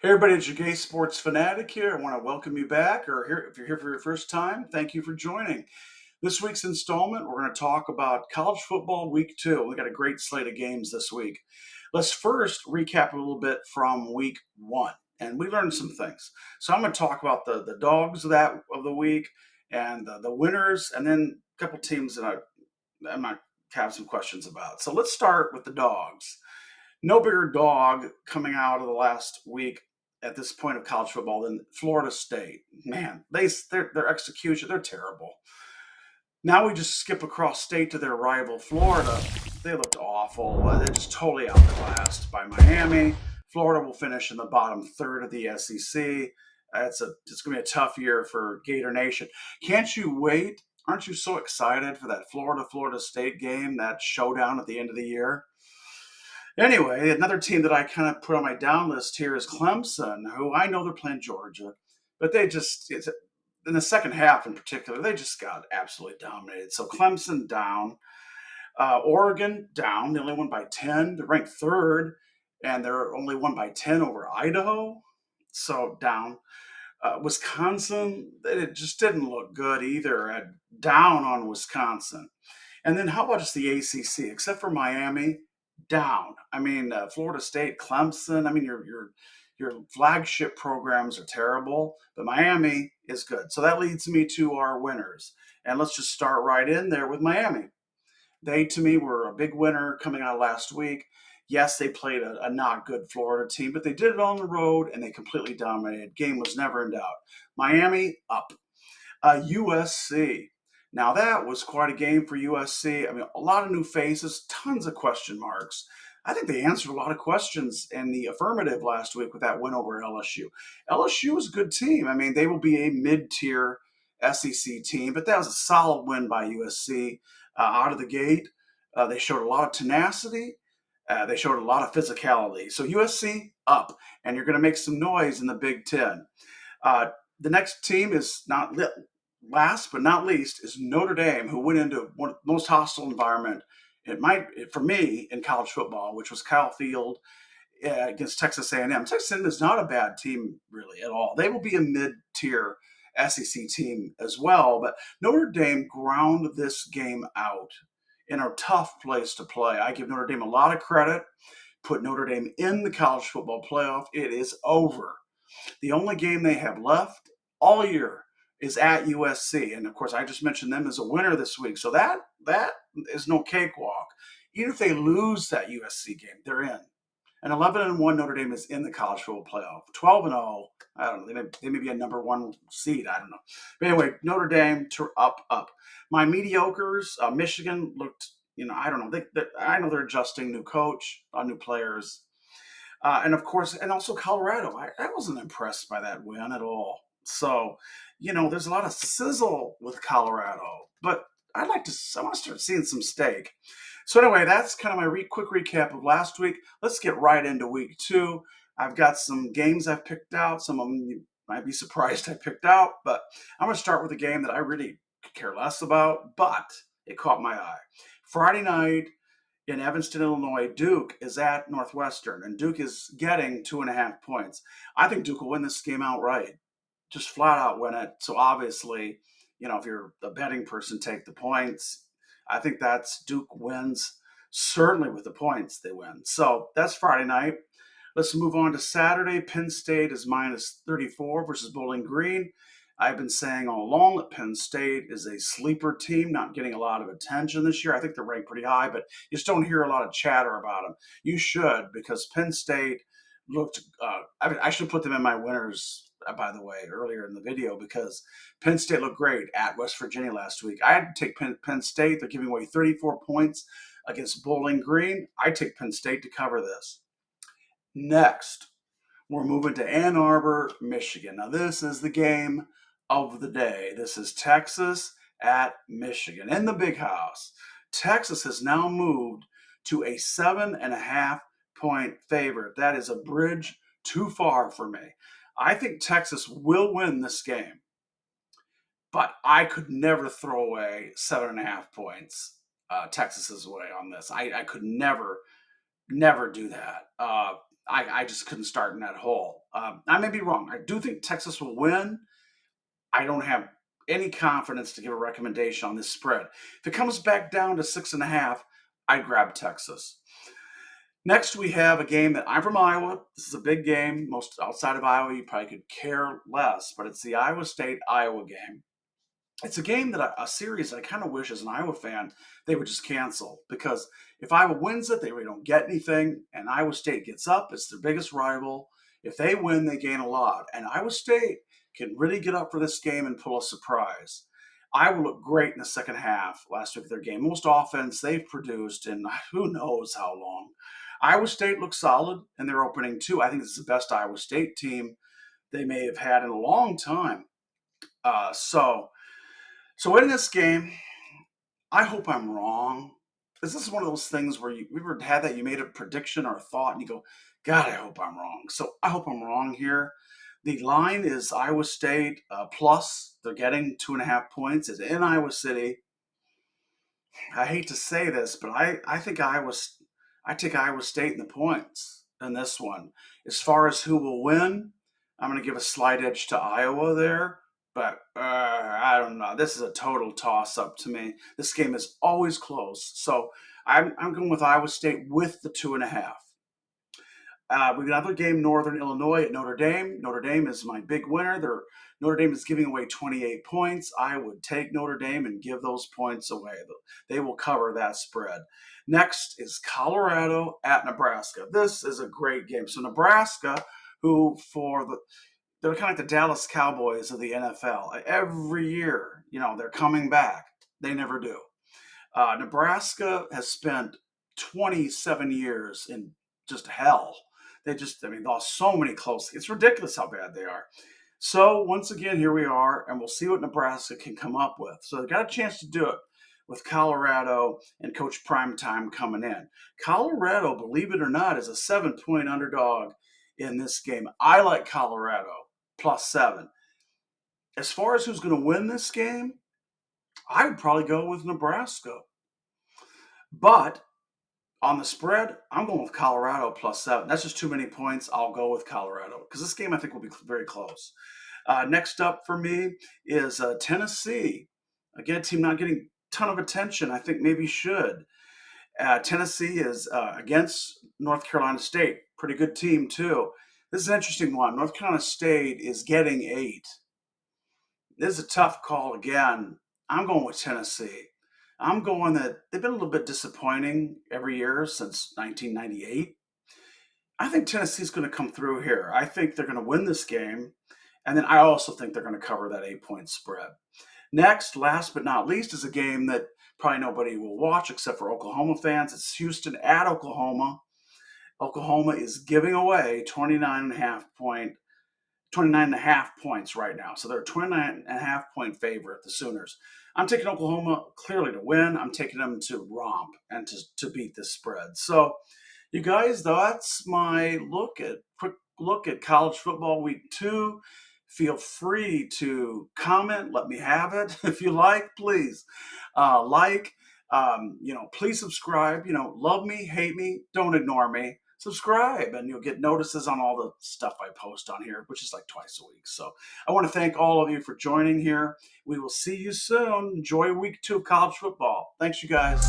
Hey everybody, it's your Gay Sports Fanatic here. I want to welcome you back, or here, if you're here for your first time, thank you for joining. This week's installment, we're going to talk about college football week 2. We got a great slate of games this week. Let's first recap a little bit from week 1, and we learned some things. So I'm going to talk about the dogs of the week and the winners, and then a couple teams that I might have some questions about. So let's start with the dogs. No bigger dog coming out of the last week at this point of college football than Florida State. Man, their execution, they're terrible. Now we just skip across state to their rival Florida. They looked awful. They're just totally outclassed by Miami. Florida will finish in the bottom third of the SEC. It's going to be a tough year for Gator Nation. Can't you wait? Aren't you so excited for that Florida State game, that showdown at the end of the year? Anyway, another team that I kind of put on my down list here is Clemson, who I know they're playing Georgia, but in the second half in particular, they just got absolutely dominated. So Clemson down, Oregon down. They only won by 10. They're ranked third, and they're only won by 10 over Idaho. So down. Wisconsin, it just didn't look good either. Down on Wisconsin. And then how about just the ACC? Except for Miami, down. I mean, Florida State, Clemson. I mean, your flagship programs are terrible, but Miami is good. So that leads me to our winners, and let's just start right in there with Miami. They, to me, were a big winner coming out of last week. Yes, they played a not good Florida team, but they did it on the road and they completely dominated. Game was never in doubt. Miami up. USC. Now that was quite a game for USC. I mean, a lot of new faces, tons of question marks. I think they answered a lot of questions in the affirmative last week with that win over LSU. LSU is a good team. I mean, they will be a mid-tier SEC team, but that was a solid win by USC out of the gate. They showed a lot of tenacity. They showed a lot of physicality. So USC up, and you're going to make some noise in the Big Ten. The next team is not last but not least is Notre Dame, who went into one of the most hostile environment for me in college football, which was Kyle Field against Texas A&M. Texas A&M is not a bad team really at all. They will be a mid-tier SEC team as well, but Notre Dame ground this game out in a tough place to play. I give Notre Dame a lot of credit. Put Notre Dame in the college football playoff. It is over. The only game they have left all year is at USC, and of course, I just mentioned them as a winner this week. So that is no cakewalk. Even if they lose that USC game, they're in. And 11-1 Notre Dame is in the college football playoff. 12-0, I don't know. They may be a number 1 seed. I don't know. But anyway, Notre Dame up. My mediocres, Michigan looked. I don't know. I know they're adjusting, new coach, new players. And of course, and also Colorado. I wasn't impressed by that win at all. So, there's a lot of sizzle with Colorado, but I want to start seeing some steak. So anyway, that's kind of my quick recap of last week. Let's get right into week 2. I've got some games I've picked out. Some of them you might be surprised I picked out, but I'm going to start with a game that I really could care less about, but it caught my eye. Friday night, in Evanston, Illinois, Duke is at Northwestern, and Duke is getting 2.5 points. I think Duke will win this game outright, just flat out win it. So obviously, if you're a betting person, take the points. I think that's Duke wins, certainly with the points they win. So that's Friday night. Let's move on to Saturday. Penn State is minus 34 versus Bowling Green. I've been saying all along that Penn State is a sleeper team, not getting a lot of attention this year. I think they're ranked pretty high, but you just don't hear a lot of chatter about them. You should, because Penn State looked. I should put them in my winners, by the way, earlier in the video, because Penn State looked great at West Virginia last week. I had to take Penn State. They're giving away 34 points against Bowling Green. I take Penn State to cover this. Next, we're moving to Ann Arbor, Michigan. Now, this is the game of the day. This is Texas at Michigan in the Big House. Texas has now moved to a 7.5 point favorite. That is a bridge too far for me. I think Texas will win this game, but I could never throw away 7.5 points Texas's way on this. I could never do that. I just couldn't start in that hole. I may be wrong. I do think Texas will win. I don't have any confidence to give a recommendation on this spread. If it comes back down to 6.5, I'd grab Texas. Next, we have a game that I'm from Iowa. This is a big game. Most outside of Iowa, you probably could care less, but it's the Iowa State Iowa game. It's a game a series I kind of wish as an Iowa fan they would just cancel, because if Iowa wins it, they really don't get anything, and Iowa State gets up. It's their biggest rival. If they win, they gain a lot, and Iowa State can really get up for this game and pull a surprise. Iowa looked great in the second half last week of their game. Most offense they've produced in who knows how long. Iowa State looks solid in their opening too. I think this is the best Iowa State team they may have had in a long time. So in this game, I hope I'm wrong. This is one of those things where you ever had that you made a prediction or a thought and you go, God, I hope I'm wrong. So I hope I'm wrong here. The line is Iowa State plus. They're getting 2.5 points. It's in Iowa City. I hate to say this, but I think I take Iowa State in the points in this one. As far as who will win, I'm going to give a slight edge to Iowa there, but I don't know. This is a total toss-up to me. This game is always close, so I'm going with Iowa State with the 2.5. We got another game, Northern Illinois at Notre Dame. Notre Dame is my big winner. Notre Dame is giving away 28 points. I would take Notre Dame and give those points away. They will cover that spread. Next is Colorado at Nebraska. This is a great game. So Nebraska, they're kind of like the Dallas Cowboys of the NFL. Every year, they're coming back. They never do. Nebraska has spent 27 years in just hell. They lost so many close. It's ridiculous how bad they are. So once again, here we are, and we'll see what Nebraska can come up with. So they got a chance to do it with Colorado and Coach Primetime coming in. Colorado, believe it or not, is a 7-point underdog in this game. I like Colorado plus 7. As far as who's going to win this game, I would probably go with Nebraska. But on the spread, I'm going with Colorado plus 7. That's just too many points. I'll go with Colorado because this game I think will be very close. Next up for me is Tennessee. Again, a team not getting a ton of attention. I think maybe should. Tennessee is against North Carolina State. Pretty good team, too. This is an interesting one. North Carolina State is getting 8. This is a tough call again. I'm going with Tennessee. I'm going that they've been a little bit disappointing every year since 1998. I think Tennessee's going to come through here. I think they're going to win this game. And then I also think they're going to cover that 8-point spread. Next, last but not least, is a game that probably nobody will watch except for Oklahoma fans. It's Houston at Oklahoma. Oklahoma is giving away 29.5 points right now. So they're a 29.5-point favorite, the Sooners. I'm taking Oklahoma clearly to win. I'm taking them to romp and to beat this spread. So, you guys, that's my quick look at college football week 2. Feel free to comment. Let me have it. If you like, please please subscribe. Love me, hate me, don't ignore me. Subscribe and you'll get notices on all the stuff I post on here, which is like twice a week. So I want to thank all of you for joining here. We will see you soon. Enjoy week 2 of college football. Thanks, you guys.